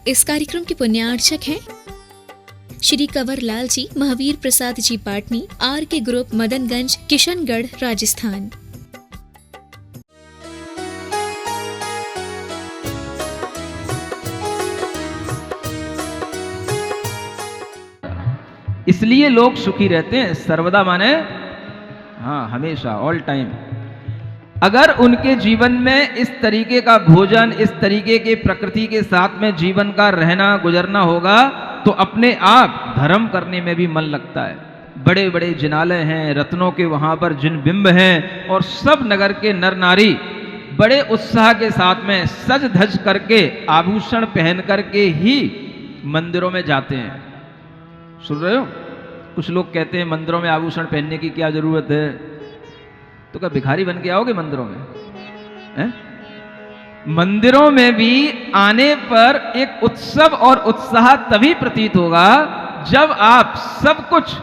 इस कार्यक्रम के पुण्यार्चक हैं श्री कंवर लाल जी, महावीर प्रसाद जी पाटनी, आर के ग्रुप, मदनगंज, किशनगढ़, राजस्थान। इसलिए लोग सुखी रहते हैं। सर्वदा माने हाँ, हमेशा, ऑल टाइम। अगर उनके जीवन में इस तरीके का भोजन, इस तरीके के प्रकृति के साथ में जीवन का रहना गुजरना होगा तो अपने आप धर्म करने में भी मन लगता है। बड़े बड़े जिनालय हैं, रत्नों के वहाँ पर जिन बिंब हैं, और सब नगर के नर नारी बड़े उत्साह के साथ में सज धज करके, आभूषण पहन करके ही मंदिरों में जाते हैं। सुन रहे हो? कुछ लोग कहते हैं मंदिरों में आभूषण पहनने की क्या जरूरत है, तो क्या भिखारी बन के आओगे मंदिरों में? हैं? मंदिरों में भी आने पर एक उत्सव और उत्साह तभी प्रतीत होगा जब आप सब कुछ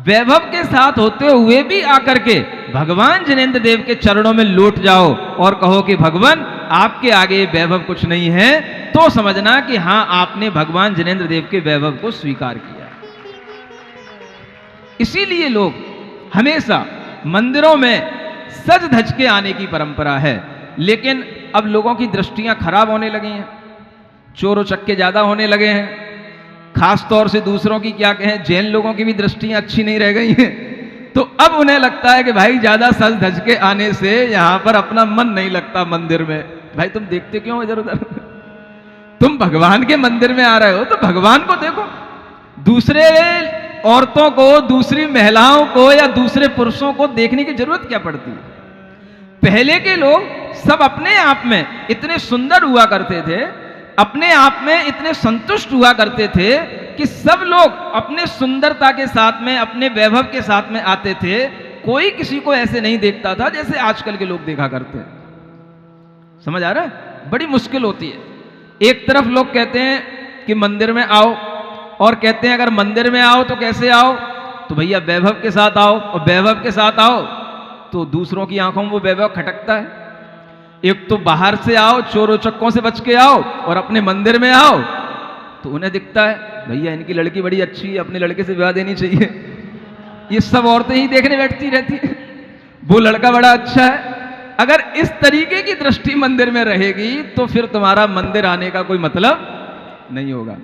वैभव के साथ होते हुए भी आकर के भगवान जिनेंद्र देव के चरणों में लौट जाओ और कहो कि भगवान आपके आगे वैभव कुछ नहीं है, तो समझना कि हाँ, आपने भगवान जिनेंद्र देव के वैभव को स्वीकार किया। इसीलिए लोग हमेशा मंदिरों में सज धज के आने की परंपरा है। लेकिन अब लोगों की दृष्टियां खराब होने लगी हैं, चोर उचक्के ज्यादा होने लगे हैं। खास तौर से दूसरों की क्या कहें, जैन लोगों की भी दृष्टियां अच्छी नहीं रह गई हैं। तो अब उन्हें लगता है कि भाई ज्यादा सज धज के आने से यहां पर अपना मन नहीं लगता मंदिर में। भाई तुम देखते क्यों इधर उधर? तुम भगवान के मंदिर में आ रहे हो तो भगवान को देखो। दूसरे औरतों को, दूसरी महिलाओं को या दूसरे पुरुषों को देखने की जरूरत क्या पड़ती है? पहले के लोग सब अपने आप में इतने सुंदर हुआ करते थे, अपने आप में इतने संतुष्ट हुआ करते थे कि सब लोग अपने सुंदरता के साथ में, अपने वैभव के साथ में आते थे। कोई किसी को ऐसे नहीं देखता था जैसे आजकल के लोग देखा करते हैं। समझ आ रहा है? बड़ी मुश्किल होती है। एक तरफ लोग कहते हैं कि मंदिर में आओ, और कहते हैं अगर मंदिर में आओ तो कैसे आओ? तो भैया वैभव के साथ आओ, और वैभव के साथ आओ तो दूसरों की आंखों में वो वैभव खटकता है। एक तो बाहर से आओ, चोरों चक्कों से बच के आओ, और अपने मंदिर में आओ तो उन्हें दिखता है भैया इनकी लड़की बड़ी अच्छी है, अपने लड़के से विवाह देनी चाहिए। ये सब औरतें ही देखने बैठती रहती है, वो लड़का बड़ा अच्छा है। अगर इस तरीके की दृष्टि मंदिर में रहेगी तो फिर तुम्हारा मंदिर आने का कोई मतलब नहीं होगा।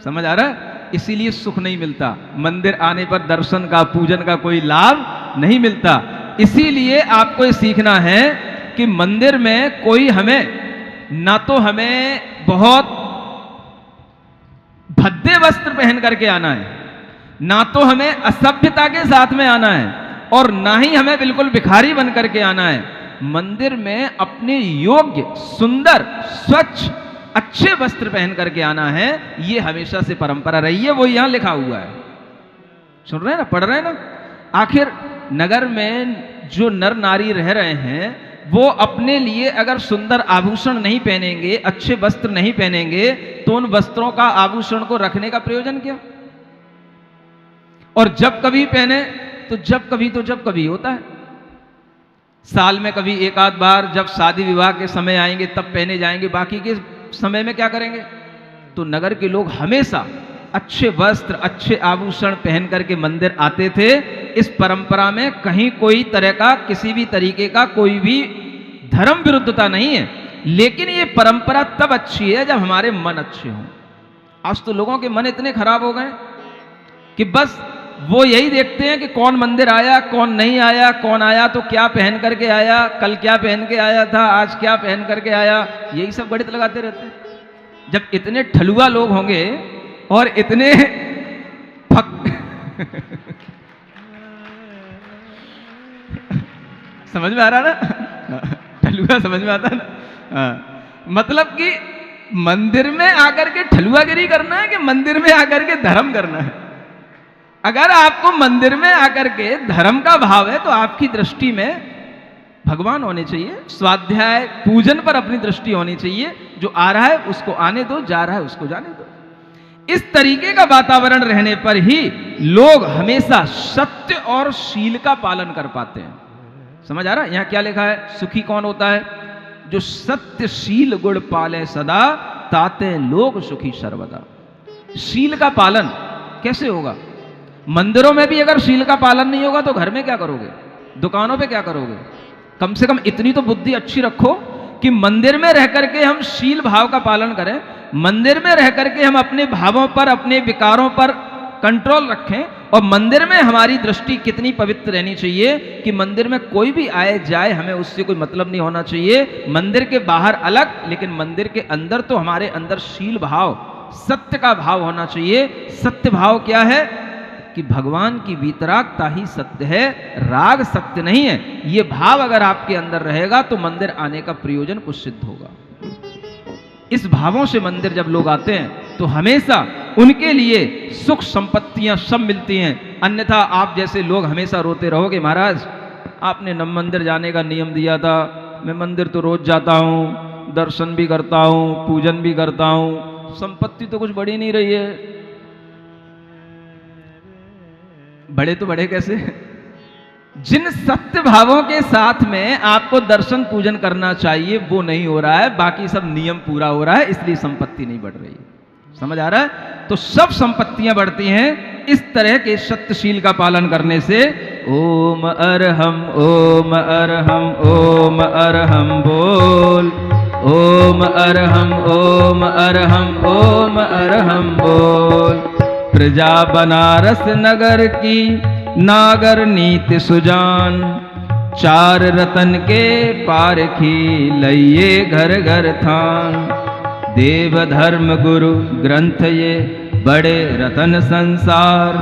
समझ आ रहा है? इसीलिए सुख नहीं मिलता, मंदिर आने पर दर्शन का, पूजन का कोई लाभ नहीं मिलता। इसीलिए आपको ये सीखना है कि मंदिर में कोई हमें ना तो हमें बहुत भद्दे वस्त्र पहन करके आना है, ना तो हमें असभ्यता के साथ में आना है, और ना ही हमें बिल्कुल भिखारी बन करके आना है। मंदिर में अपने योग्य, सुंदर, स्वच्छ, अच्छे वस्त्र पहन करके आना है। ये हमेशा से परंपरा रही है, वो यहां लिखा हुआ है। सुन रहे हैं ना, पढ़ रहे हैं ना? आखिर नगर में जो नर नारी रह रहे हैं वो अपने लिए अगर सुंदर आभूषण नहीं पहनेंगे, अच्छे वस्त्र नहीं पहनेंगे, तो उन वस्त्रों का, आभूषण को रखने का प्रयोजन क्या? और जब कभी पहने तो जब कभी होता है। साल में कभी एक आध बार जब शादी विवाह के समय आएंगे तब पहने जाएंगे, बाकी के समय में क्या करेंगे? तो नगर के लोग हमेशा अच्छे वस्त्र, अच्छे आभूषण पहन करके मंदिर आते थे। इस परंपरा में कहीं कोई तरह का, किसी भी तरीके का कोई भी धर्म विरुद्धता नहीं है। लेकिन ये परंपरा तब अच्छी है जब हमारे मन अच्छे हों। आज तो लोगों के मन इतने खराब हो गए कि बस वो यही देखते हैं कि कौन मंदिर आया, कौन नहीं आया, कौन आया तो क्या पहन करके आया, कल क्या पहन के आया था, आज क्या पहन करके आया, यही सब गणित लगाते रहते हैं। जब इतने ठलुआ लोग होंगे और इतने समझ में आ रहा ना? ठलुआ समझ में आता ना? मतलब कि मंदिर में आकर के ठलुआगिरी करना है कि मंदिर में आकर के धर्म करना है? अगर आपको मंदिर में आकर के धर्म का भाव है तो आपकी दृष्टि में भगवान होने चाहिए, स्वाध्याय पूजन पर अपनी दृष्टि होनी चाहिए। जो आ रहा है उसको आने दो, जा रहा है उसको जाने दो। इस तरीके का वातावरण रहने पर ही लोग हमेशा सत्य और शील का पालन कर पाते हैं। समझ आ रहा है? यहां क्या लिखा है? सुखी कौन होता है? जो सत्य शील गुण पाले सदा, ताते लोक सुखी सर्वदा। शील का पालन कैसे होगा? मंदिरों में भी अगर शील का पालन नहीं होगा तो घर में क्या करोगे, दुकानों पे क्या करोगे? कम से कम इतनी तो बुद्धि अच्छी रखो कि मंदिर में रह करके हम शील भाव का पालन करें, मंदिर में रह करके हम अपने भावों पर, अपने विकारों पर कंट्रोल रखें, और मंदिर में हमारी दृष्टि कितनी पवित्र रहनी चाहिए कि मंदिर में कोई भी आए जाए हमें उससे कोई मतलब नहीं होना चाहिए। मंदिर के बाहर अलग, लेकिन मंदिर के अंदर तो हमारे अंदर शील भाव, सत्य का भाव होना चाहिए। सत्य भाव क्या है कि भगवान की वीतरागता ही सत्य है, राग सत्य नहीं है। ये भाव अगर आपके अंदर रहेगा तो मंदिर आने का प्रयोजन कुछ सिद्ध होगा। इस भावों से मंदिर जब लोग आते हैं तो हमेशा उनके लिए सुख संपत्तियां सब मिलती हैं। अन्यथा आप जैसे लोग हमेशा रोते रहोगे, महाराज आपने न मंदिर जाने का नियम दिया था, मैं मंदिर तो रोज जाता हूँ, दर्शन भी करता हूँ, पूजन भी करता हूँ, संपत्ति तो कुछ बढ़ी नहीं रही है। बड़े तो बड़े कैसे? जिन सत्य भावों के साथ में आपको दर्शन पूजन करना चाहिए वो नहीं हो रहा है, बाकी सब नियम पूरा हो रहा है, इसलिए संपत्ति नहीं बढ़ रही। समझ आ रहा है? तो सब संपत्तियां बढ़ती हैं इस तरह के सत्यशील का पालन करने से। ओम अरहम ओम अरहम ओम अरहम बोल, ओम अरहम ओम अरहम ओम अरहम बोल। प्रजा बनारस नगर की नागर नीति सुजान, चार रतन के पारखी लइये घर घर थान। देव धर्म गुरु ग्रंथ ये बड़े रतन संसार,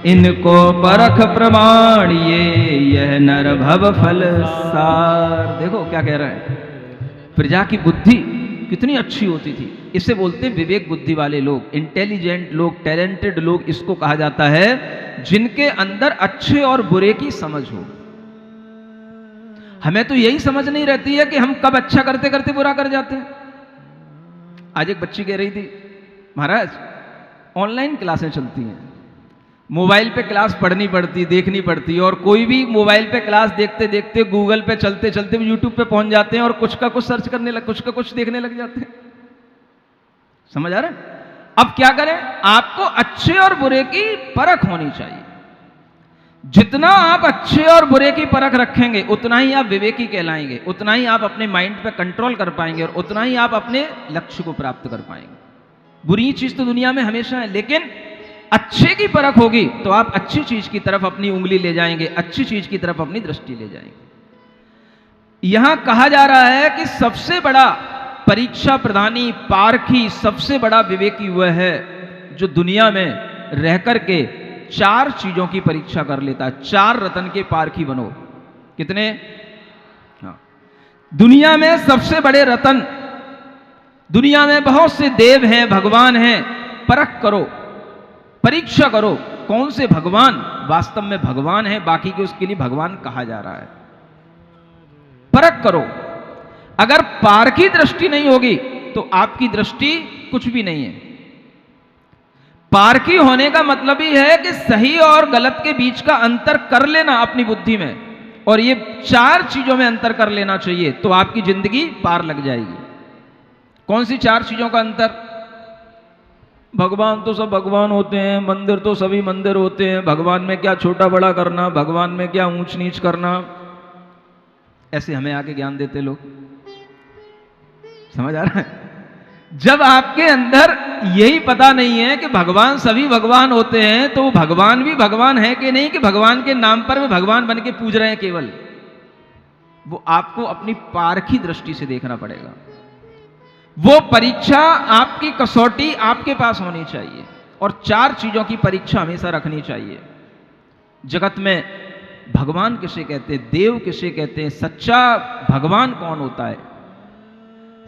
इनको परख प्रमाण ये यह नर भव फल सार। देखो क्या कह रहे हैं, प्रजा की बुद्धि कितनी अच्छी होती थी। इसे बोलते हैं विवेक बुद्धि वाले लोग, इंटेलिजेंट लोग, टैलेंटेड लोग इसको कहा जाता है, जिनके अंदर अच्छे और बुरे की समझ हो। हमें तो यही समझ नहीं रहती है कि हम कब अच्छा करते करते बुरा कर जाते हैं। आज एक बच्ची कह रही थी, महाराज ऑनलाइन क्लासें चलती हैं, मोबाइल पे क्लास पढ़नी पड़ती, देखनी पड़ती, और कोई भी मोबाइल पे क्लास देखते देखते, गूगल पे चलते चलते यूट्यूब पे पहुंच जाते हैं और कुछ का कुछ सर्च करने लग, कुछ का कुछ देखने लग जाते हैं। समझ आ रहा है? अब क्या करें? आपको अच्छे और बुरे की परख होनी चाहिए। जितना आप अच्छे और बुरे की परख रखेंगे उतना ही आप विवेकी कहलाएंगे, उतना ही आप अपने माइंड पे कंट्रोल कर पाएंगे, और उतना ही आप अपने लक्ष्य को प्राप्त कर पाएंगे। बुरी चीज तो दुनिया में हमेशा है, लेकिन अच्छे की परख होगी तो आप अच्छी चीज की तरफ अपनी उंगली ले जाएंगे, अच्छी चीज की तरफ अपनी दृष्टि ले जाएंगे। यहां कहा जा रहा है कि सबसे बड़ा परीक्षा प्रदानी, पारखी, सबसे बड़ा विवेकी वह है जो दुनिया में रह करके चार चीजों की परीक्षा कर लेता है। चार रतन के पारखी बनो। कितने? हाँ, दुनिया में सबसे बड़े रतन, दुनिया में बहुत से देव हैं, भगवान हैं, परख करो, परीक्षा करो कौन से भगवान वास्तव में भगवान है, बाकी के उसके लिए भगवान कहा जा रहा है। परख करो। अगर पारखी दृष्टि नहीं होगी तो आपकी दृष्टि कुछ भी नहीं है। पारखी होने का मतलब ही है कि सही और गलत के बीच का अंतर कर लेना अपनी बुद्धि में, और ये चार चीजों में अंतर कर लेना चाहिए तो आपकी जिंदगी पार लग जाएगी। कौन सी चार चीजों का अंतर? भगवान तो सब भगवान होते हैं, मंदिर तो सभी मंदिर होते हैं, भगवान में क्या छोटा बड़ा करना, भगवान में क्या ऊंच नीच करना, ऐसे हमें आके ज्ञान देते लोग। समझ आ रहा है? जब आपके अंदर यही पता नहीं है कि भगवान सभी भगवान होते हैं तो भगवान भी भगवान है कि नहीं, कि भगवान के नाम पर वे भगवान बन के पूज रहे हैं केवल, वो आपको अपनी पारखी दृष्टि से देखना पड़ेगा। वो परीक्षा, आपकी कसौटी आपके पास होनी चाहिए, और चार चीजों की परीक्षा हमेशा रखनी चाहिए। जगत में भगवान किसे कहते हैं, देव किसे कहते हैं, सच्चा भगवान कौन होता है?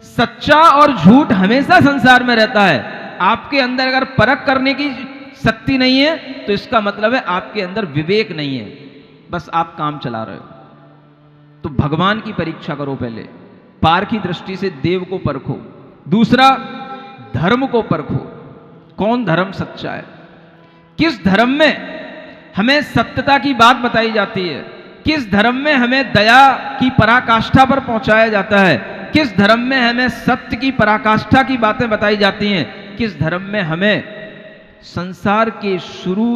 सच्चा और झूठ हमेशा संसार में रहता है। आपके अंदर अगर परख करने की शक्ति नहीं है तो इसका मतलब है आपके अंदर विवेक नहीं है, बस आप काम चला रहे हो। तो भगवान की परीक्षा करो पहले, पारखी दृष्टि से देव को परखो। दूसरा, धर्म को परखो, कौन धर्म सच्चा है, किस धर्म में हमें सत्यता की बात बताई जाती है, किस धर्म में हमें दया की पराकाष्ठा पर पहुंचाया जाता है, किस धर्म में हमें सत्य की पराकाष्ठा की बातें बताई जाती हैं, किस धर्म में हमें संसार के शुरू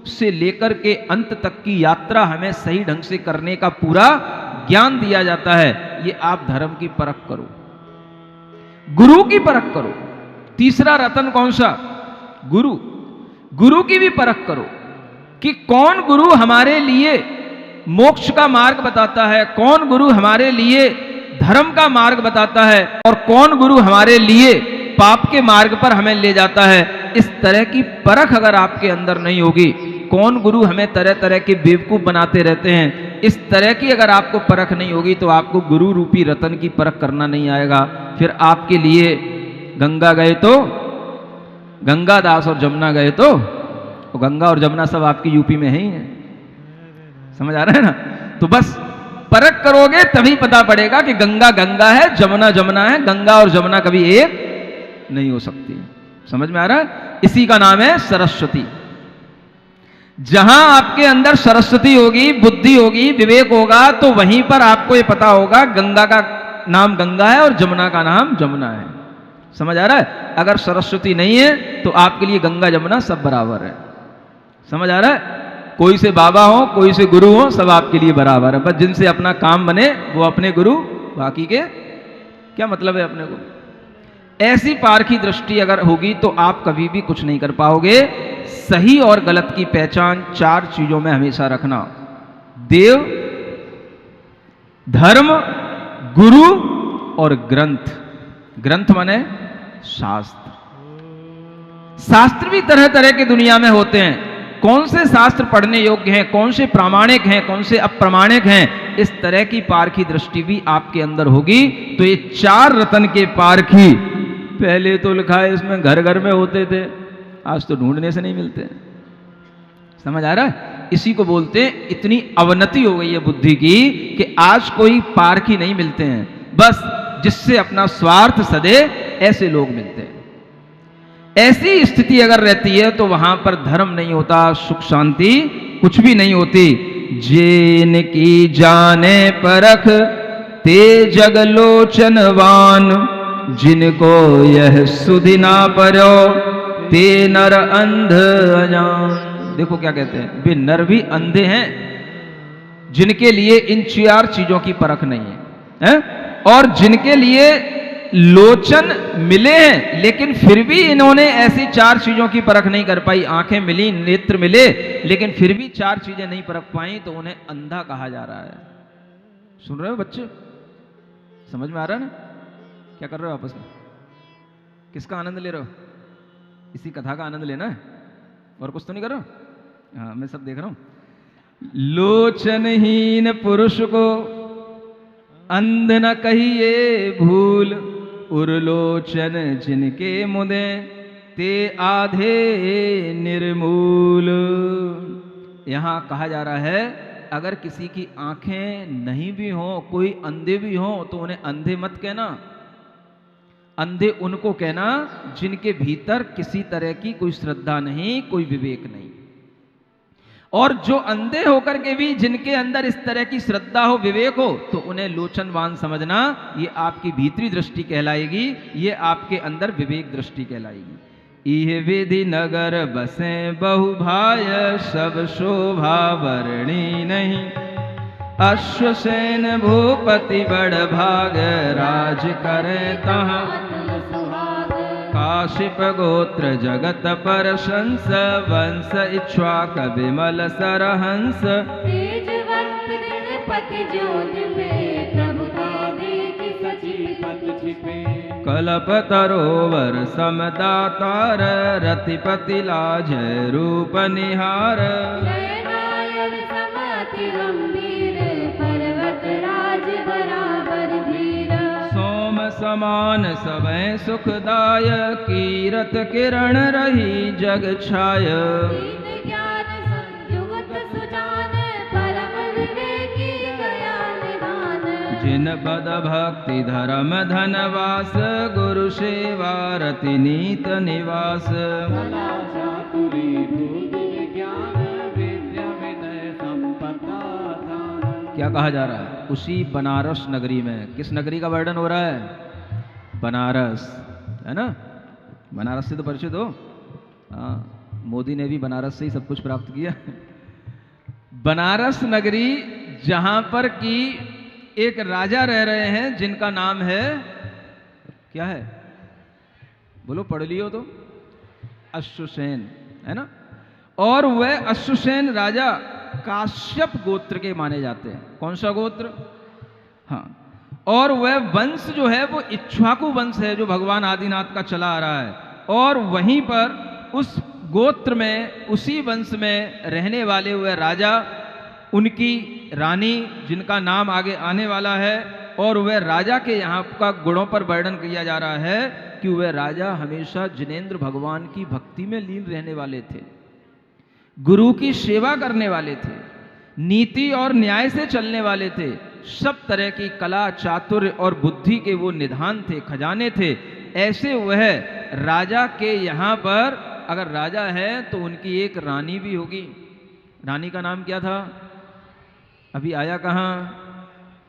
से लेकर के अंत तक की यात्रा हमें सही ढंग से करने का पूरा ज्ञान दिया जाता है। ये आप धर्म की परख करो, गुरु की परख करो। तीसरा रतन कौन सा? गुरु। गुरु की भी परख करो कि कौन गुरु हमारे लिए मोक्ष का मार्ग बताता है, कौन गुरु हमारे लिए धर्म का मार्ग बताता है और कौन गुरु हमारे लिए पाप के मार्ग पर हमें ले जाता है। इस तरह की परख अगर आपके अंदर नहीं होगी, कौन गुरु हमें तरह तरह के बेवकूफ बनाते रहते हैं, इस तरह की अगर आपको परख नहीं होगी तो आपको गुरु रूपी रतन की परख करना नहीं आएगा। फिर आपके लिए गंगा गए तो गंगा दास और जमुना गए तो गंगा और जमुना सब आपकी यूपी में है ही है। समझ आ रहा है ना? तो बस परख करोगे तभी पता पड़ेगा कि गंगा गंगा है, जमुना जमुना है। गंगा और जमुना कभी एक नहीं हो सकती। समझ में आ रहा है? इसी का नाम है सरस्वती। जहां आपके अंदर सरस्वती होगी, बुद्धि होगी, विवेक होगा, तो वहीं पर आपको ये पता होगा गंगा का नाम गंगा है और जमुना का नाम जमुना है। समझ आ रहा है? अगर सरस्वती नहीं है तो आपके लिए गंगा जमुना सब बराबर है। समझ आ रहा है? कोई से बाबा हो, कोई से गुरु हो, सब आपके लिए बराबर है। बस जिनसे अपना काम बने वो अपने गुरु, बाकी के क्या मतलब है अपने को। ऐसी पारखी दृष्टि अगर होगी तो आप कभी भी कुछ नहीं कर पाओगे। सही और गलत की पहचान 4 चीजों में हमेशा रखना: देव, धर्म, गुरु और ग्रंथ। ग्रंथ माने शास्त्र। शास्त्र भी तरह तरह के दुनिया में होते हैं। कौन से शास्त्र पढ़ने योग्य हैं, कौन से प्रामाणिक हैं, कौन से अप्रामाणिक हैं, इस तरह की पारखी दृष्टि भी आपके अंदर होगी तो ये 4 रतन के पारखी, पहले तो लिखा है इसमें घर घर में होते थे, आज तो ढूंढने से नहीं मिलते। समझ आ रहा है? इसी को बोलते हैं इतनी अवनति हो गई है बुद्धि की कि आज कोई पारखी नहीं मिलते हैं। बस जिससे अपना स्वार्थ सदे ऐसे लोग मिलते हैं। ऐसी स्थिति अगर रहती है तो वहां पर धर्म नहीं होता, सुख शांति कुछ भी नहीं होती। जिनकी जाने परख ते जगलोचनवान, जिनको यह सुधि ना परो ते नर अंध अजान। देखो क्या कहते हैं, वे नर भी अंधे हैं जिनके लिए इन 4 चीजों की परख नहीं है, और जिनके लिए लोचन मिले हैं लेकिन फिर भी इन्होंने ऐसी 4 चीजों की परख नहीं कर पाई। आंखें मिली, नेत्र मिले, लेकिन फिर भी 4 चीजें नहीं परख पाई तो उन्हें अंधा कहा जा रहा है। सुन रहे हो बच्चे? समझ में आ रहा है ना? क्या कर रहे हो आपस में? किसका आनंद ले रहे हो? इसी कथा का आनंद लेना है, और कुछ तो नहीं कर रहे हो? हाँ, मैं सब देख रहा हूं। लोचनहीन पुरुष को अंध न कहिए भूल, उर्लोचन जिनके मुदे ते आधे निर्मूल। यहां कहा जा रहा है अगर किसी की आंखें नहीं भी हो, कोई अंधे भी हो, तो उन्हें अंधे मत कहना। अंधे उनको कहना जिनके भीतर किसी तरह की कोई श्रद्धा नहीं, कोई विवेक नहीं। और जो अंधे होकर के भी जिनके अंदर इस तरह की श्रद्धा हो, विवेक हो, तो उन्हें लोचनवान समझना। ये आपकी भीतरी दृष्टि कहलाएगी, ये आपके अंदर विवेक दृष्टि कहलाएगी। इह विधि नगर बसे बहु भाय, सब शोभा वर्णी नहीं। अश्वसेन भूपति बड़ भाग, राज करे तहाँ काशिप गोत्र जगत पर शंस। वंश इक्ष्वाक विमल सरहंस, तेजवंत दृढ़पति ज्योत में, प्रभुता देखि सचिपत छिपे। कलप तरोवर समदातार, रतिपति लाज रूप निहार। नयनायर समति गंभीर, पर्वत राज बराबर धीर। सोम समान सबय सुखदाय, कीरत किरण रही जग छाय। दीन ज्ञान संयुगत सुजान, परम विवेकी गया निधान। जिन पद भक्ति धर्म धनवास, गुरु सेवा रति नीत निवास। कला चातुरी बुद्धि विज्ञान, विद्या विनय संपदा दान। क्या कहा जा रहा है? उसी बनारस नगरी में। किस नगरी का वर्णन हो रहा है? बनारस, है ना? बनारस से तो परिचित हो? हाँ, मोदी ने भी बनारस से ही सब कुछ प्राप्त किया। बनारस नगरी जहां पर कि एक राजा रह रहे हैं जिनका नाम है, क्या है? बोलो, पढ़ लियो तो। अश्वसेन, है ना? और वह अश्वसेन राजा काश्यप गोत्र के माने जाते हैं। कौन सा गोत्र? हाँ। और वह वंश जो है वो इक्ष्वाकु वंश है, जो भगवान आदिनाथ का चला आ रहा है। और वहीं पर उस गोत्र में, उसी वंश में रहने वाले हुए राजा, उनकी रानी जिनका नाम आगे आने वाला है, और वह राजा के यहाँ का गुणों पर वर्णन किया जा रहा है कि वह राजा हमेशा जिनेंद्र भगवान की भक्ति में लीन रहने वाले थे, गुरु की सेवा करने वाले थे, नीति और न्याय से चलने वाले थे, सब तरह की कला, चातुर्य और बुद्धि के वो निधान थे, खजाने थे। ऐसे वह राजा के यहाँ पर अगर राजा है तो उनकी एक रानी भी होगी। रानी का नाम क्या था? अभी आया कहाँ?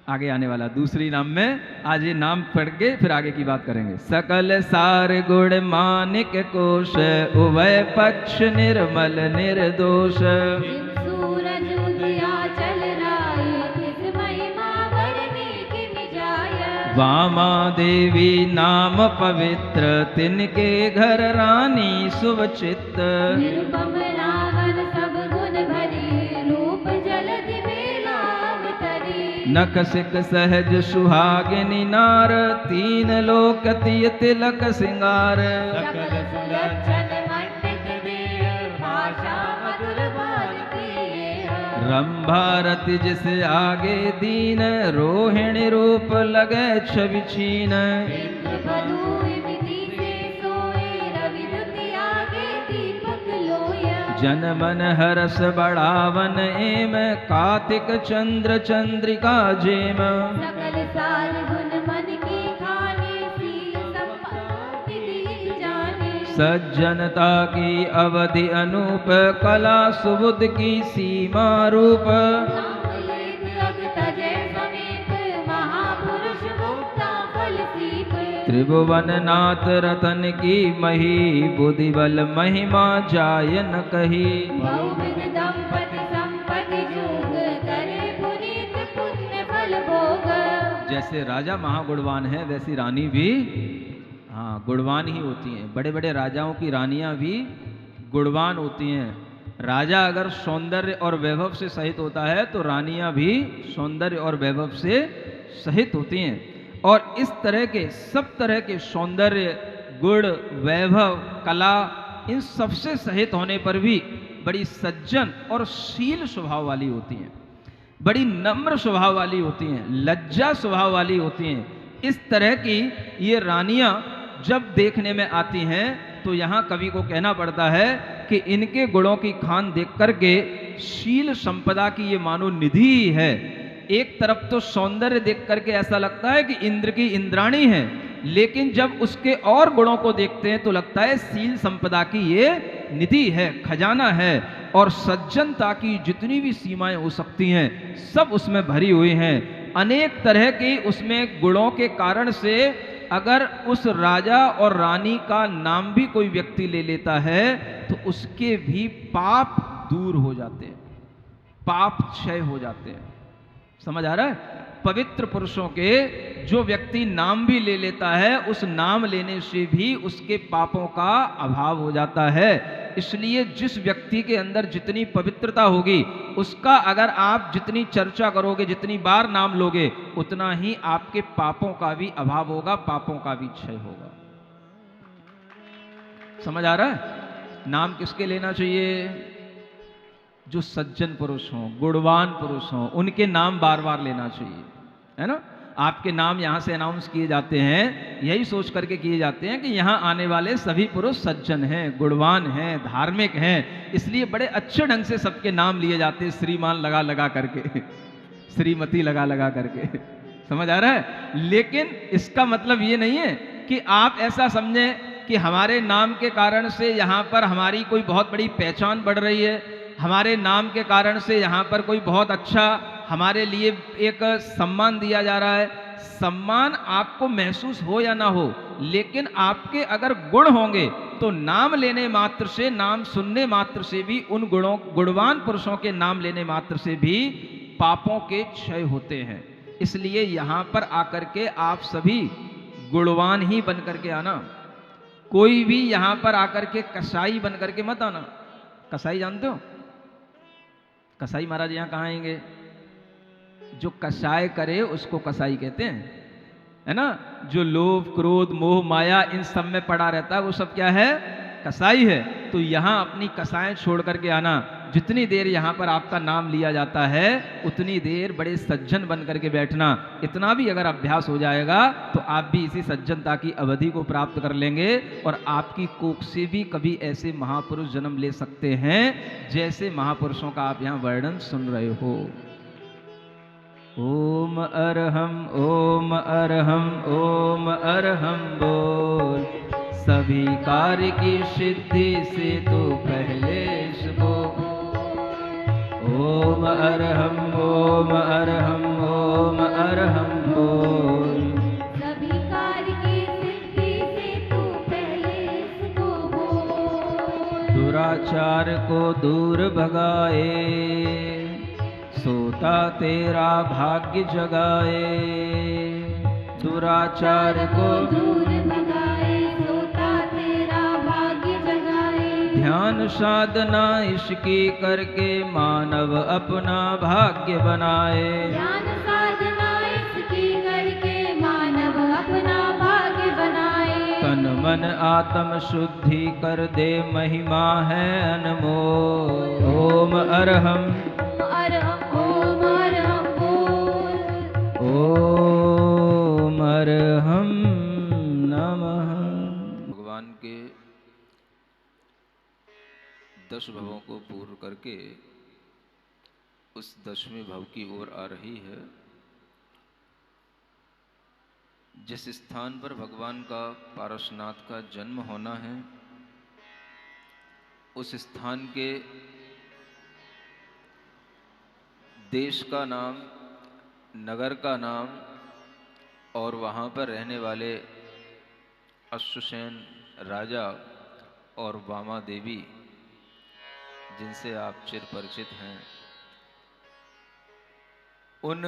आगे आने वाला दूसरी नाम में। आज ये नाम पढ़ के फिर आगे की बात करेंगे। सकल सार गुण मानिक कोश, उभय पक्ष निर्मल निर्दोष। जिन सूरज उदया चल राय, तिस महिमा वर्णि किन जाय। वामा देवी नाम पवित्र, तिनके घर रानी शुभ चित्त। निरुपम रावण सब गुण भरी, रूप जलधि बेलावतरी। नख सिक सहज सुहागिनी नार, तीन लोक तिय तिलक सिंगार। सकल सुलक्षण मंडित देह, भाषा मधुर भारती है। रंभारति जिस आगे दीन, रोहिणी रूप लगे छवि छीन। इंद्र बधू इमिति से सोए, रवि दुति आगे दीपक लोया। जन मन हरस बढ़ावन एम, कार्तिक चंद्र चंद्रिका जेम। सकल सार गुण मन की खाने, सील संपत्ति दीन जाने। सज्जनता की अवधि अनूप, कला सुबुद्ध की सीमा रूप। नाम लेत अग तजय समीप, महापुरुष मुक्ता फल सीप। त्रिभुवन नाथ रतन की मही, बुद्धि बल महिमा जाय न कही। बहुविध दंपति संपत्ति जोग, करे पुनीत पुण्य फल भोग। जैसे राजा महागुणवान है, वैसी रानी भी हाँ गुणवान ही होती हैं। बड़े बड़े राजाओं की रानियां भी गुणवान होती हैं। राजा अगर सौंदर्य और वैभव से सहित होता है तो रानियां भी सौंदर्य और वैभव से सहित होती हैं। और इस तरह के सब तरह के सौंदर्य, गुण, वैभव, कला, इन सबसे सहित होने पर भी बड़ी सज्जन और शील स्वभाव वाली होती हैं, बड़ी नम्र स्वभाव वाली होती हैं, लज्जा स्वभाव वाली होती हैं। इस तरह की ये रानियां जब देखने में आती हैं तो यहाँ कवि को कहना पड़ता है कि इनके गुणों की खान देख करके शील संपदा की ये मानो निधि ही है। एक तरफ तो सौंदर्य देख करके ऐसा लगता है कि इंद्र की इंद्राणी है, लेकिन जब उसके और गुणों को देखते हैं तो लगता है शील संपदा की ये निधि है, खजाना है। और सज्जनता की जितनी भी सीमाएं हो सकती हैं सब उसमें भरी हुई हैं। अनेक तरह की उसमें गुणों के कारण से अगर उस राजा और रानी का नाम भी कोई व्यक्ति ले लेता है तो उसके भी पाप दूर हो जाते हैं, पाप क्षय हो जाते हैं। समझ आ रहा है? पवित्र पुरुषों के जो व्यक्ति नाम भी ले लेता है, उस नाम लेने से भी उसके पापों का अभाव हो जाता है। इसलिए जिस व्यक्ति के अंदर जितनी पवित्रता होगी, उसका अगर आप जितनी चर्चा करोगे, जितनी बार नाम लोगे, उतना ही आपके पापों का भी अभाव होगा, पापों का भी क्षय होगा। समझ आ रहा है? नाम किसके लेना चाहिए? जो सज्जन पुरुष हों, गुणवान पुरुष हों, उनके नाम बार बार लेना चाहिए, है ना? आपके नाम यहाँ से अनाउंस किए जाते हैं, यही सोच करके किए जाते हैं कि यहाँ आने वाले सभी पुरुष सज्जन हैं, गुणवान हैं, धार्मिक हैं। इसलिए बड़े अच्छे ढंग से सबके नाम लिए जाते हैं, श्रीमान लगा लगा करके, श्रीमती लगा लगा करके। समझ आ रहा है? लेकिन इसका मतलब ये नहीं है कि आप ऐसा समझें कि हमारे नाम के कारण से यहाँ पर हमारी कोई बहुत बड़ी पहचान बढ़ रही है, हमारे नाम के कारण से यहाँ पर कोई बहुत अच्छा हमारे लिए एक सम्मान दिया जा रहा है। सम्मान आपको महसूस हो या ना हो, लेकिन आपके अगर गुण होंगे तो नाम लेने मात्र से, नाम सुनने मात्र से भी, उन गुणवान पुरुषों के नाम लेने मात्र से भी पापों के क्षय होते हैं। इसलिए यहां पर आकर के आप सभी गुणवान ही बन करके आना। कोई भी यहां पर आकर के कसाई बन करके मत आना। कसाई जानते हो? कसाई महाराज यहां कहाँ आएंगे? जो कसाय करे उसको कसाई कहते हैं, है ना। जो लोभ, क्रोध, मोह, माया इन सब में पड़ा रहता है वो सब क्या है? कसाई है। तो यहां अपनी कसाएं छोड़ करके आना। जितनी देर यहां पर आपका नाम लिया जाता है उतनी देर बड़े सज्जन बन करके बैठना। इतना भी अगर अभ्यास हो जाएगा तो आप भी इसी सज्जनता की अवधि को प्राप्त कर लेंगे और आपकी कोख से भी कभी ऐसे महापुरुष जन्म ले सकते हैं जैसे महापुरुषों का आप यहां वर्णन सुन रहे हो। ओम अरहम, ओम अरहम, ओम अरहम बोल, सभी कार्य की सिद्धि से तो पहले इसको। ओम अरहम, ओम अरहम, ओम अरहम बोल, सभी कार्य की सिद्धि से तू पहले इसको बोल। दुराचार को दूर भगाए, सोता तेरा भाग्य जगाए। दुराचार को दूर भगाए, सोता तेरा भाग्य जगाए। ध्यान साधना इसकी करके मानव अपना भाग्य बनाए। ध्यान साधना इसकी करके मानव अपना भाग्य बनाए। तन मन आत्म शुद्धि कर दे, महिमा है अनमोल। ओम अरहम, ओम अरहम बोल, ओम अरहम नमः। भगवान के 10 भवों को पूर्ण करके उस 10वें भव की ओर आ रही है। जिस स्थान पर भगवान का पारसनाथ का जन्म होना है उस स्थान के देश का नाम, नगर का नाम और वहाँ पर रहने वाले अश्वसेन राजा और वामा देवी जिनसे आप चिर परिचित हैं, उन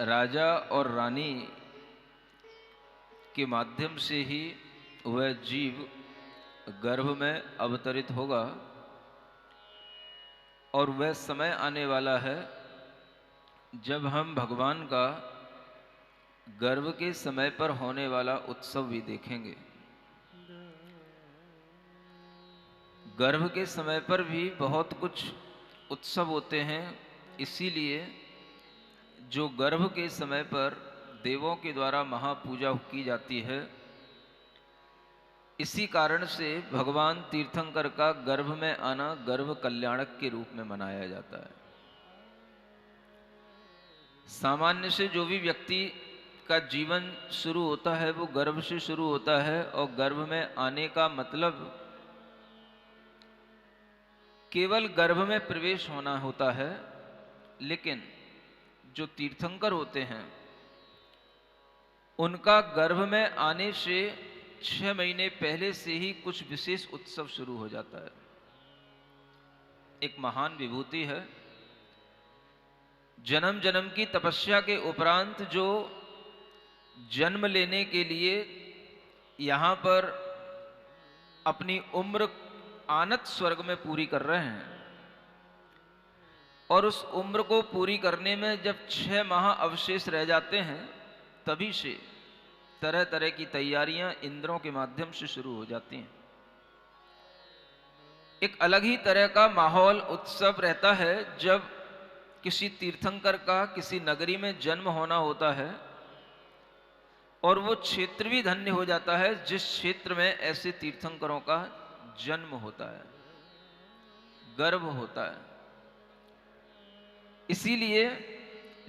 राजा और रानी के माध्यम से ही वह जीव गर्भ में अवतरित होगा और वह समय आने वाला है जब हम भगवान का गर्भ के समय पर होने वाला उत्सव भी देखेंगे। गर्भ के समय पर भी बहुत कुछ उत्सव होते हैं, इसीलिए जो गर्भ के समय पर देवों के द्वारा महापूजा की जाती है, इसी कारण से भगवान तीर्थंकर का गर्भ में आना गर्भ कल्याणक के रूप में मनाया जाता है। सामान्य से जो भी व्यक्ति का जीवन शुरू होता है वो गर्भ से शुरू होता है और गर्भ में आने का मतलब केवल गर्भ में प्रवेश होना होता है। लेकिन जो तीर्थंकर होते हैं उनका गर्भ में आने से 6 महीने पहले से ही कुछ विशेष उत्सव शुरू हो जाता है। एक महान विभूति है। जन्म जन्म की तपस्या के उपरांत जो जन्म लेने के लिए यहाँ पर अपनी उम्र आनत स्वर्ग में पूरी कर रहे हैं और उस उम्र को पूरी करने में जब 6 माह अवशेष रह जाते हैं तभी से तरह तरह की तैयारियां इंद्रों के माध्यम से शुरू हो जाती हैं। एक अलग ही तरह का माहौल उत्सव रहता है जब किसी तीर्थंकर का किसी नगरी में जन्म होना होता है और वो क्षेत्र भी धन्य हो जाता है जिस क्षेत्र में ऐसे तीर्थंकरों का जन्म होता है, गर्भ होता है। इसीलिए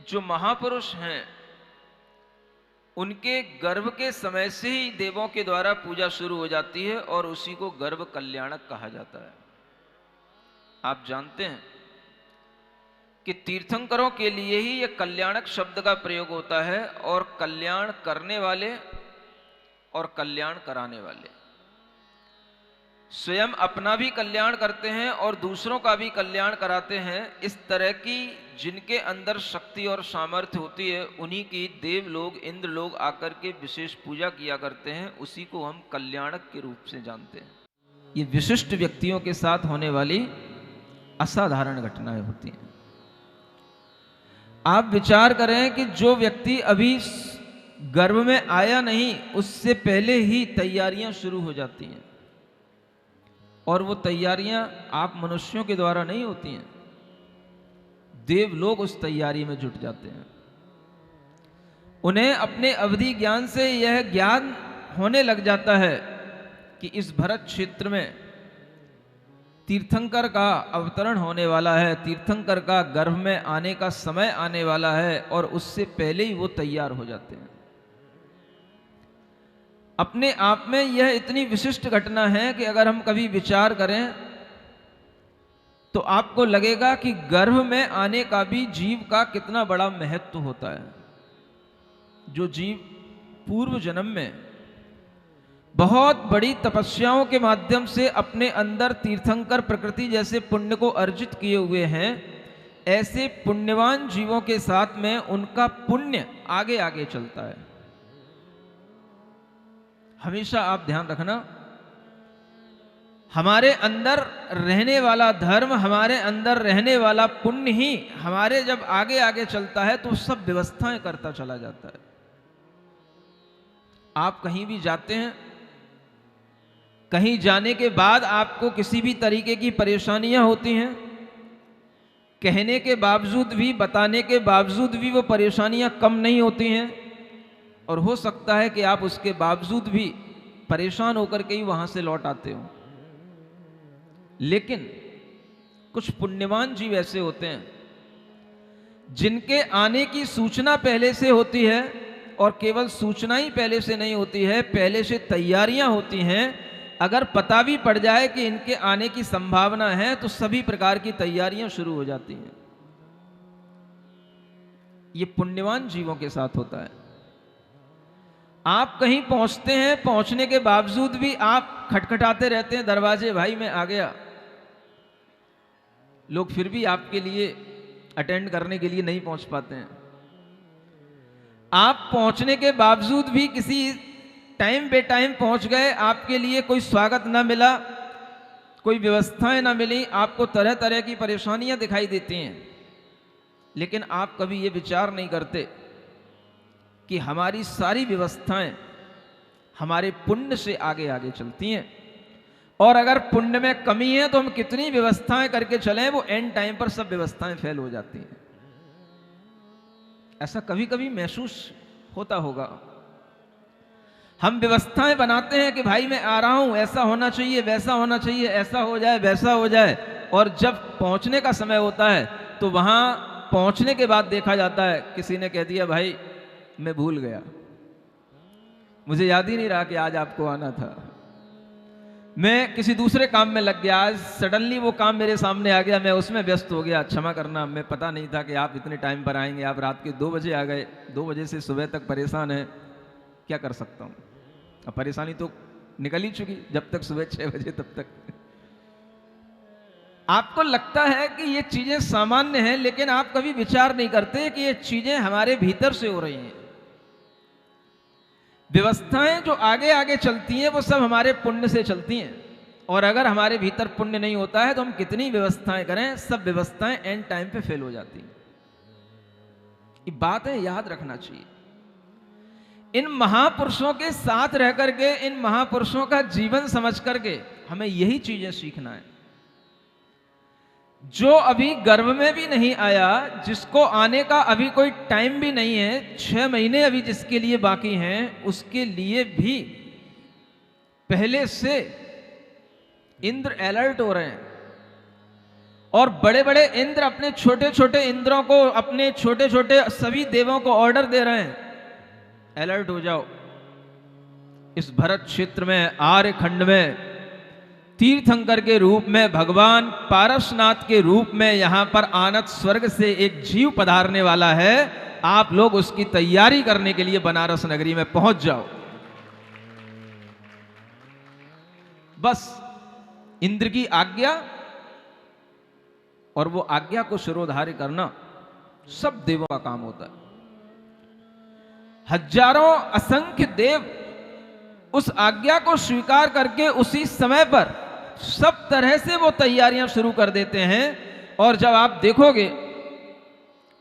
जो महापुरुष हैं उनके गर्भ के समय से ही देवों के द्वारा पूजा शुरू हो जाती है और उसी को गर्भ कल्याणक कहा जाता है। आप जानते हैं कि तीर्थंकरों के लिए ही यह कल्याणक शब्द का प्रयोग होता है, और कल्याण करने वाले और कल्याण कराने वाले, स्वयं अपना भी कल्याण करते हैं और दूसरों का भी कल्याण कराते हैं। इस तरह की जिनके अंदर शक्ति और सामर्थ्य होती है, उन्हीं की देव लोग, इंद्र लोग आकर के विशेष पूजा किया करते हैं। उसी को हम कल्याणक के रूप से जानते हैं। ये विशिष्ट व्यक्तियों के साथ होने वाली असाधारण घटनाएं होती हैं। आप विचार करें कि जो व्यक्ति अभी गर्भ में आया नहीं, उससे पहले ही तैयारियां शुरू हो जाती हैं, और वो तैयारियां आप मनुष्यों के द्वारा नहीं होती हैं, देव लोग उस तैयारी में जुट जाते हैं। उन्हें अपने अवधि ज्ञान से यह ज्ञान होने लग जाता है कि इस भरत क्षेत्र में तीर्थंकर का अवतरण होने वाला है, तीर्थंकर का गर्भ में आने का समय आने वाला है, और उससे पहले ही वो तैयार हो जाते हैं। अपने आप में यह इतनी विशिष्ट घटना है कि अगर हम कभी विचार करें तो आपको लगेगा कि गर्भ में आने का भी जीव का कितना बड़ा महत्व होता है। जो जीव पूर्व जन्म में बहुत बड़ी तपस्याओं के माध्यम से अपने अंदर तीर्थंकर प्रकृति जैसे पुण्य को अर्जित किए हुए हैं, ऐसे पुण्यवान जीवों के साथ में उनका पुण्य आगे आगे चलता है। हमेशा आप ध्यान रखना, हमारे अंदर रहने वाला धर्म, हमारे अंदर रहने वाला पुण्य ही हमारे जब आगे आगे चलता है तो सब व्यवस्थाएं करता चला जाता है। आप कहीं भी जाते हैं, कहीं जाने के बाद आपको किसी भी तरीके की परेशानियां होती हैं, कहने के बावजूद भी, बताने के बावजूद भी वो परेशानियां कम नहीं होती हैं, और हो सकता है कि आप उसके बावजूद भी परेशान होकर के ही वहां से लौट आते हो। लेकिन कुछ पुण्यवान जीव ऐसे होते हैं जिनके आने की सूचना पहले से होती है, और केवल सूचना ही पहले से नहीं होती है, पहले से तैयारियां होती हैं। अगर पता भी पड़ जाए कि इनके आने की संभावना है तो सभी प्रकार की तैयारियां शुरू हो जाती हैं। ये पुण्यवान जीवों के साथ होता है। आप कहीं पहुंचते हैं, पहुंचने के बावजूद भी आप खटखटाते रहते हैं दरवाजे, भाई मैं आ गया। लोग फिर भी आपके लिए अटेंड करने के लिए नहीं पहुंच पाते हैं। आप पहुंचने के बावजूद भी किसी टाइम बे टाइम पहुंच गए, आपके लिए कोई स्वागत ना मिला, कोई व्यवस्थाएं ना मिली, आपको तरह तरह की परेशानियां दिखाई देती हैं। लेकिन आप कभी ये विचार नहीं करते कि हमारी सारी व्यवस्थाएं हमारे पुण्य से आगे आगे चलती हैं, और अगर पुण्य में कमी है तो हम कितनी व्यवस्थाएं करके चलें, वो एंड टाइम पर सब व्यवस्थाएं फेल हो जाती हैं। ऐसा कभी कभी महसूस होता होगा। हम व्यवस्थाएं बनाते हैं कि भाई मैं आ रहा हूं, ऐसा होना चाहिए, वैसा होना चाहिए, ऐसा हो जाए, वैसा हो जाए, और जब पहुंचने का समय होता है तो वहां पहुंचने के बाद देखा जाता है किसी ने कह दिया भाई मैं भूल गया, मुझे याद ही नहीं रहा कि आज आपको आना था, मैं किसी दूसरे काम में लग गया, आज सडनली वो काम मेरे सामने आ गया, मैं उसमें व्यस्त हो गया, क्षमा करना, मैं पता नहीं था कि आप इतने टाइम पर आएंगे, आप रात के 2 बजे आ गए, 2 बजे से सुबह तक परेशान है, क्या कर सकता हूँ। अब परेशानी तो निकल ही चुकी, जब तक सुबह 6 बजे तब तक। आपको लगता है कि ये चीजें सामान्य हैं, लेकिन आप कभी विचार नहीं करते कि ये चीजें हमारे भीतर से हो रही हैं। व्यवस्थाएं जो आगे आगे चलती हैं वो सब हमारे पुण्य से चलती हैं, और अगर हमारे भीतर पुण्य नहीं होता है तो हम कितनी व्यवस्थाएं करें, सब व्यवस्थाएं एंड टाइम पे फेल हो जाती हैं। ये बातें याद रखना चाहिए। इन महापुरुषों के साथ रह करके, इन महापुरुषों का जीवन समझ करके हमें यही चीजें सीखना है। जो अभी गर्भ में भी नहीं आया, जिसको आने का अभी कोई टाइम भी नहीं है, 6 महीने अभी जिसके लिए बाकी हैं, उसके लिए भी पहले से इंद्र अलर्ट हो रहे हैं, और बड़े बड़े इंद्र अपने छोटे छोटे इंद्रों को, अपने छोटे छोटे सभी देवों को ऑर्डर दे रहे हैं, अलर्ट हो जाओ। इस भरत क्षेत्र में, आर्य खंड में तीर्थंकर के रूप में, भगवान पारसनाथ के रूप में यहां पर आनंद स्वर्ग से एक जीव पधारने वाला है। आप लोग उसकी तैयारी करने के लिए बनारस नगरी में पहुंच जाओ। बस इंद्र की आज्ञा और वो आज्ञा को शिरोधार्य करना सब देवों का काम होता है। हजारों असंख्य देव उस आज्ञा को स्वीकार करके उसी समय पर सब तरह से वो तैयारियां शुरू कर देते हैं। और जब आप देखोगे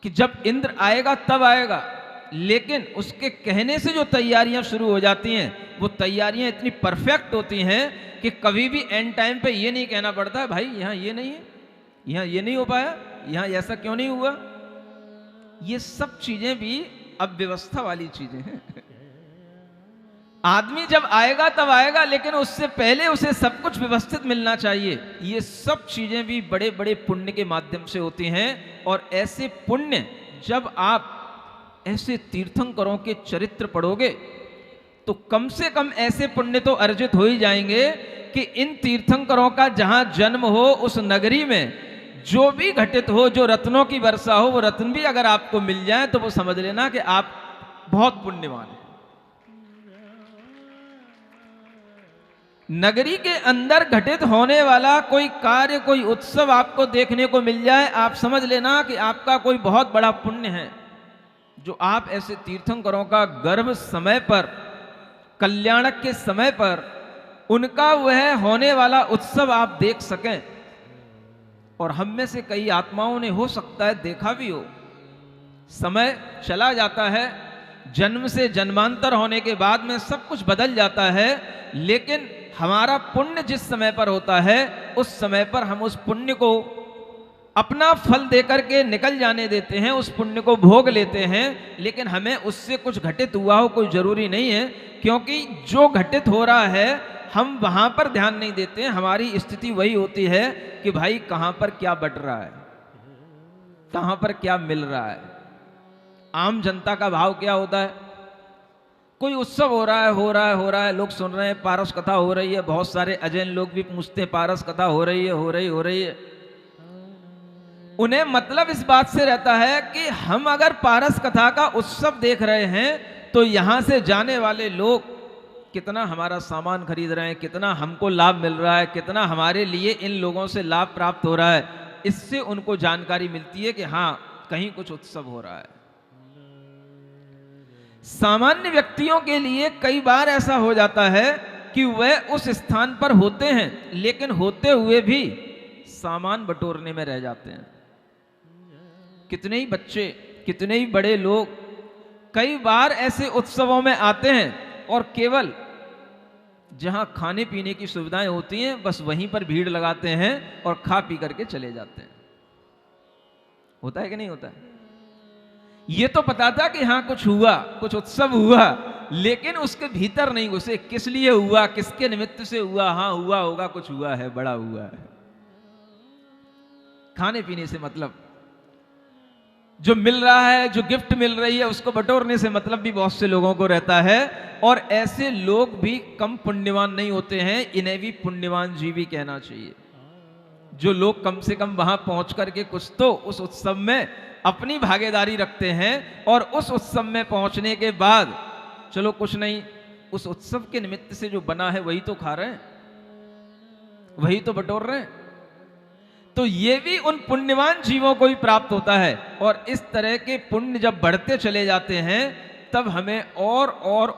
कि जब इंद्र आएगा तब आएगा, लेकिन उसके कहने से जो तैयारियां शुरू हो जाती हैं वो तैयारियां इतनी परफेक्ट होती हैं कि कभी भी एंड टाइम पे ये नहीं कहना पड़ता भाई यहां ये नहीं है, यहां ये नहीं हो पाया, यहां ऐसा क्यों नहीं हुआ। ये सब चीजें भी अव्यवस्था वाली चीजें हैं। आदमी जब आएगा तब आएगा, लेकिन उससे पहले उसे सब कुछ व्यवस्थित मिलना चाहिए। ये सब चीजें भी बड़े बड़े पुण्य के माध्यम से होती हैं। और ऐसे पुण्य जब आप ऐसे तीर्थंकरों के चरित्र पढ़ोगे तो कम से कम ऐसे पुण्य तो अर्जित हो ही जाएंगे कि इन तीर्थंकरों का जहां जन्म हो उस नगरी में जो भी घटित हो, जो रत्नों की वर्षा हो, वो रत्न भी अगर आपको मिल जाए तो वो समझ लेना कि आप बहुत पुण्यवान हैं। नगरी के अंदर घटित होने वाला कोई कार्य, कोई उत्सव आपको देखने को मिल जाए, आप समझ लेना कि आपका कोई बहुत बड़ा पुण्य है जो आप ऐसे तीर्थंकरों का गर्भ समय पर, कल्याणक के समय पर उनका वह होने वाला उत्सव आप देख सकें। और हम में से कई आत्माओं ने हो सकता है देखा भी हो। समय चला जाता है, जन्म से जन्मांतर होने के बाद में सब कुछ बदल जाता है, लेकिन हमारा पुण्य जिस समय पर होता है उस समय पर हम उस पुण्य को अपना फल देकर के निकल जाने देते हैं, उस पुण्य को भोग लेते हैं। लेकिन हमें उससे कुछ घटित हुआ हो कोई जरूरी नहीं है, क्योंकि जो घटित हो रहा है हम वहां पर ध्यान नहीं देते हैं। हमारी स्थिति वही होती है कि भाई कहां पर क्या बट रहा है, कहां पर क्या मिल रहा है। आम जनता का भाव क्या होता है, कोई उत्सव हो रहा है, लोग सुन रहे हैं, पारस कथा हो रही है, बहुत सारे अजैन लोग भी पूछते हैं पारस कथा हो रही है। उन्हें मतलब इस बात से रहता है कि हम अगर पारस कथा का उत्सव देख रहे हैं तो यहां से जाने वाले लोग कितना हमारा सामान खरीद रहे हैं, कितना हमको लाभ मिल रहा है, कितना हमारे लिए इन लोगों से लाभ प्राप्त हो रहा है, इससे उनको जानकारी मिलती है कि हाँ कहीं कुछ उत्सव हो रहा है। सामान्य व्यक्तियों के लिए कई बार ऐसा हो जाता है कि वह उस स्थान पर होते हैं, लेकिन होते हुए भी सामान बटोरने में रह जाते हैं। कितने ही बच्चे, कितने ही बड़े लोग कई बार ऐसे उत्सवों में आते हैं और केवल जहां खाने पीने की सुविधाएं होती हैं बस वहीं पर भीड़ लगाते हैं और खा पी करके चले जाते हैं। होता है कि नहीं होता है? ये तो पता था कि हाँ कुछ हुआ, कुछ उत्सव हुआ, लेकिन उसके भीतर नहीं घुसे। किस लिए हुआ, किसके निमित्त से हुआ? हाँ हुआ होगा, कुछ हुआ है, बड़ा हुआ है। खाने पीने से मतलब, जो मिल रहा है, जो गिफ्ट मिल रही है, उसको बटोरने से मतलब भी बहुत से लोगों को रहता है। और ऐसे लोग भी कम पुण्यवान नहीं होते हैं, इन्हें भी पुण्यवान जीवी कहना चाहिए। जो लोग कम से कम वहां पहुंच करके कुछ तो उस उत्सव में अपनी भागीदारी रखते हैं और उस उत्सव में पहुंचने के बाद चलो कुछ नहीं, उस उत्सव के निमित्त से जो बना है वही तो खा रहे हैं, वही तो बटोर रहे हैं। तो ये भी उन पुण्यवान जीवों को ही प्राप्त होता है। और इस तरह के पुण्य जब बढ़ते चले जाते हैं तब हमें और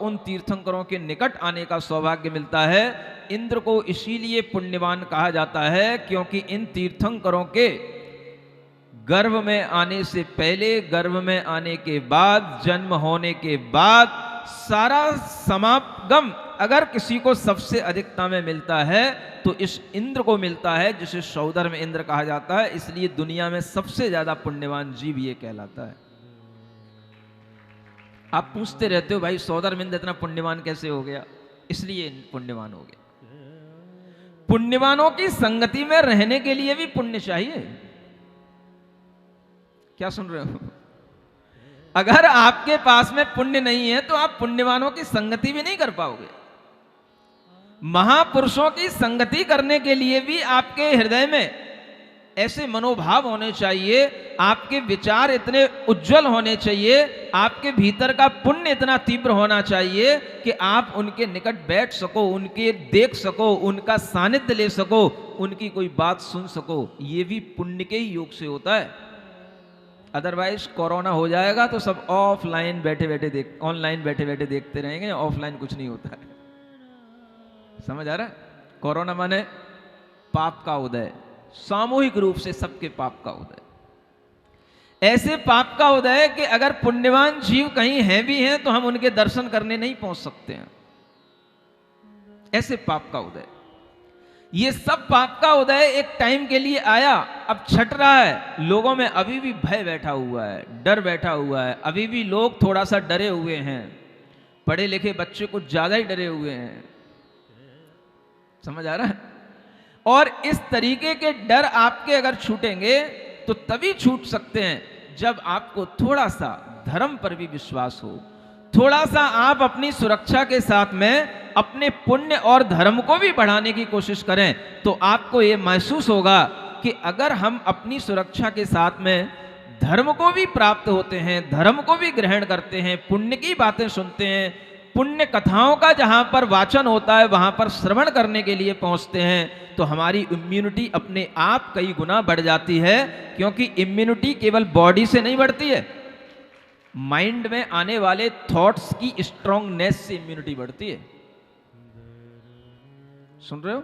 उन तीर्थंकरों के निकट आने का सौभाग्य मिलता है। इंद्र को इसीलिए पुण्यवान कहा जाता है क्योंकि इन तीर्थंकरों के गर्भ में आने से पहले, गर्भ में आने के बाद, जन्म होने के बाद सारा समागम अगर किसी को सबसे अधिकता में मिलता है तो इस इंद्र को मिलता है, जिसे सौधर्म में इंद्र कहा जाता है। इसलिए दुनिया में सबसे ज्यादा पुण्यवान जीव ये कहलाता है। आप पूछते रहते हो भाई सौधर्म इंद्र इतना पुण्यवान कैसे हो गया? इसलिए पुण्यवान हो गया। पुण्यवानों की संगति में रहने के लिए भी पुण्य चाहिए। क्या सुन रहे हो? अगर आपके पास में पुण्य नहीं है तो आप पुण्यवानों की संगति भी नहीं कर पाओगे। महापुरुषों की संगति करने के लिए भी आपके हृदय में ऐसे मनोभाव होने चाहिए, आपके विचार इतने उज्जवल होने चाहिए, आपके भीतर का पुण्य इतना तीव्र होना चाहिए कि आप उनके निकट बैठ सको, उनके देख सको, उनका सानिध्य ले सको, उनकी कोई बात सुन सको। ये भी पुण्य के ही योग से होता है। अदरवाइज कोरोना हो जाएगा तो सब ऑफलाइन बैठे बैठे ऑनलाइन बैठे बैठे देखते रहेंगे, ऑफलाइन कुछ नहीं होता है। समझ आ रहा है? कोरोना माने पाप का उदय, सामूहिक रूप से सबके पाप का उदय। ऐसे पाप का उदय कि अगर पुण्यवान जीव कहीं हैं भी हैं तो हम उनके दर्शन करने नहीं पहुंच सकते हैं। ऐसे पाप का उदय, ये सब पाप का उदय एक टाइम के लिए आया, अब छट रहा है। लोगों में अभी भी भय बैठा हुआ है, डर बैठा हुआ है, अभी भी लोग थोड़ा सा डरे हुए हैं। पढ़े लिखे बच्चे कुछ ज्यादा ही डरे हुए हैं। समझ आ रहा है? और इस तरीके के डर आपके अगर छूटेंगे तो तभी छूट सकते हैं जब आपको थोड़ा सा धर्म पर भी विश्वास हो, थोड़ा सा आप अपनी सुरक्षा के साथ में अपने पुण्य और धर्म को भी बढ़ाने की कोशिश करें। तो आपको ये महसूस होगा कि अगर हम अपनी सुरक्षा के साथ में धर्म को भी प्राप्त होते हैं, धर्म को भी ग्रहण करते हैं, पुण्य की बातें सुनते हैं, पुण्य कथाओं का जहां पर वाचन होता है वहां पर श्रवण करने के लिए पहुंचते हैं, तो हमारी इम्यूनिटी अपने आप कई गुना बढ़ जाती है। क्योंकि इम्यूनिटी केवल बॉडी से नहीं बढ़ती है, माइंड में आने वाले थॉट्स की स्ट्रांगनेस से इम्यूनिटी बढ़ती है। सुन रहे हो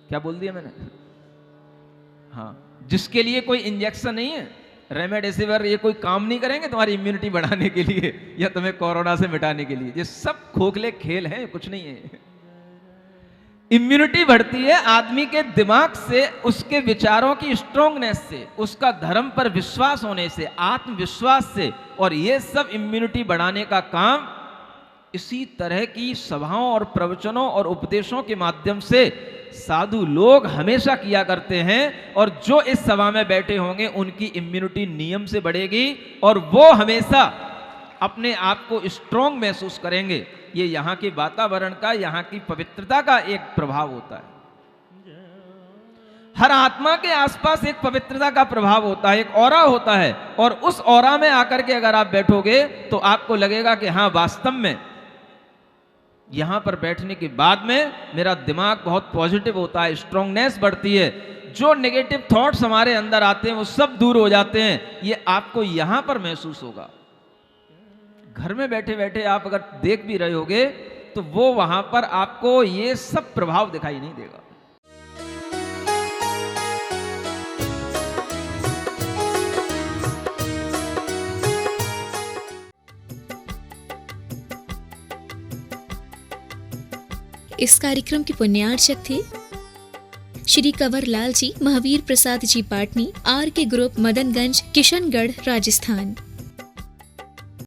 क्या बोल दिया मैंने? हाँ, जिसके लिए कोई इंजेक्शन नहीं है, रेमडेसिविर, ये कोई काम नहीं करेंगे तुम्हारी इम्यूनिटी बढ़ाने के लिए या तुम्हें कोरोना से मिटाने के लिए। ये सब खोखले खेल हैं, कुछ नहीं है। इम्यूनिटी बढ़ती है आदमी के दिमाग से, उसके विचारों की स्ट्रांगनेस से, उसका धर्म पर विश्वास होने से, आत्मविश्वास से। और ये सब इम्यूनिटी बढ़ाने का काम इसी तरह की सभाओं और प्रवचनों और उपदेशों के माध्यम से साधु लोग हमेशा किया करते हैं। और जो इस सभा में बैठे होंगे उनकी इम्यूनिटी नियम से बढ़ेगी और वो हमेशा अपने आप को स्ट्रांग महसूस करेंगे। ये यहाँ के वातावरण का, यहाँ की पवित्रता का एक प्रभाव होता है। हर आत्मा के आसपास एक पवित्रता का प्रभाव होता है, एक ऑरा होता है। और उस ऑरा में आकर के अगर आप बैठोगे तो आपको लगेगा कि हाँ, वास्तव में यहां पर बैठने के बाद में मेरा दिमाग बहुत पॉजिटिव होता है, स्ट्रांगनेस बढ़ती है, जो नेगेटिव थॉट्स हमारे अंदर आते हैं वो सब दूर हो जाते हैं। ये आपको यहां पर महसूस होगा। घर में बैठे बैठे आप अगर देख भी रहे होगे तो वो वहां पर आपको ये सब प्रभाव दिखाई नहीं देगा। इस कार्यक्रम के पुण्यार्चक थे श्री कंवर लाल जी, महावीर प्रसाद जी पाटनी, आर के ग्रुप, मदनगंज, किशनगढ़, राजस्थान।